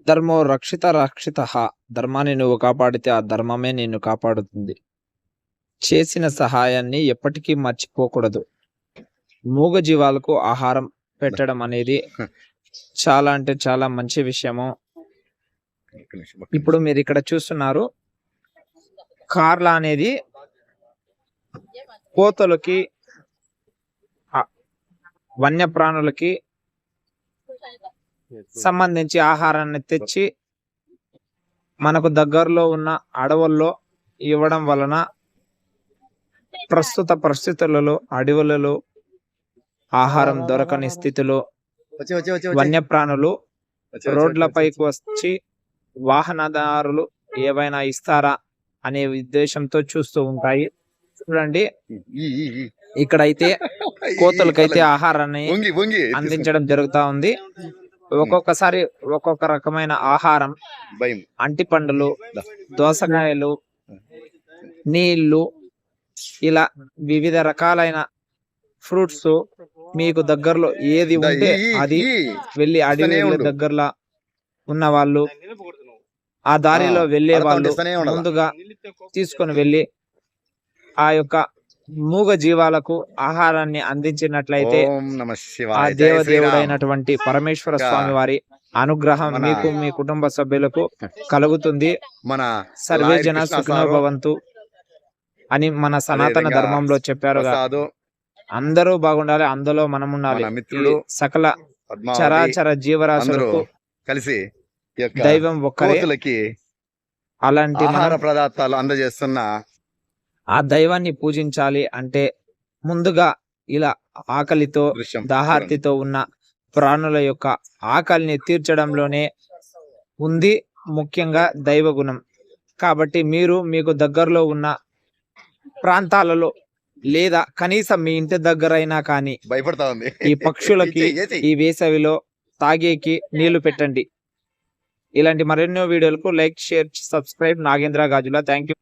ధర్మో రక్షిత రక్షితః. ధర్మాన్ని నువ్వు కాపాడితే ఆ ధర్మమే నిన్ను కాపాడుతుంది. చేసిన సహాయాన్ని ఎప్పటికీ మర్చిపోకూడదు. మూగజీవాలకు ఆహారం పెట్టడం అనేది చాలా అంటే చాలా మంచి విషయము. ఇప్పుడు మీరు ఇక్కడ చూస్తున్నారు, కార్ల అనేది కోతలకి, వన్యప్రాణులకి సంబంధించి ఆహారాన్ని తెచ్చి మనకు దగ్గరలో ఉన్న అడవుల్లో ఇవ్వడం వలన ప్రస్తుత పరిస్థితులలో అడవులలో ఆహారం దొరకని స్థితిలో వన్యప్రాణులు రోడ్లపైకి వచ్చి వాహనదారులు ఏవైనా ఇస్తారా అనే ఉద్దేశంతో చూస్తూ ఉంటాయి. చూడండి, ఇక్కడైతే కోతులకైతే ఆహారాన్ని అందించడం జరుగుతా ఉంది. ఒక్కొక్కసారి ఒక్కొక్క రకమైన ఆహారం, అంటిపండులు, దోసకాయలు, నీళ్లు, ఇలా వివిధ రకాలైన ఫ్రూట్స్ మీకు దగ్గరలో ఏది ఉంటే అది వెళ్ళి అడవి దగ్గరలో ఉన్న వాళ్ళు, ఆ దారిలో వెళ్ళే వాళ్ళు ముందుగా తీసుకొని వెళ్ళి ఆ యొక్క మూగ జీవాలకు ఆహారాన్ని అందించినట్లయితే ఆ దేవదేవుడైనటువంటి పరమేశ్వర స్వామి వారి అనుగ్రహం మీకు, మీ కుటుంబ సభ్యులకు కలుగుతుంది. సర్వే జన సుఖినో భవంతు అని మన సనాతన ధర్మంలో చెప్పారుగా. అందరూ బాగుండాలి, అందులో మనం ఉండాలి. సకల చరాచర జీవరాశులకు కలిసి దైవం ఒక్కరే. అలాంటి ఆహార పదార్థాలు అందజేస్తున్న ఆ దైవాన్ని పూజించాలి అంటే ముందుగా ఇలా ఆకలితో, దాహార్తితో ఉన్న ప్రాణుల యొక్క ఆకలిని తీర్చడంలోనే ఉంది ముఖ్యంగా దైవ గుణం. కాబట్టి మీరు మీకు దగ్గరలో ఉన్న ప్రాంతాలలో లేదా కనీసం మీ ఇంటి దగ్గరైనా కానీ ఈ పక్షులకి ఈ వేసవిలో తాగేకి నీళ్లు పెట్టండి. ఇలాంటి మరెన్నో వీడియోలకు like, share, subscribe. Nagendra Gajula. Thank you.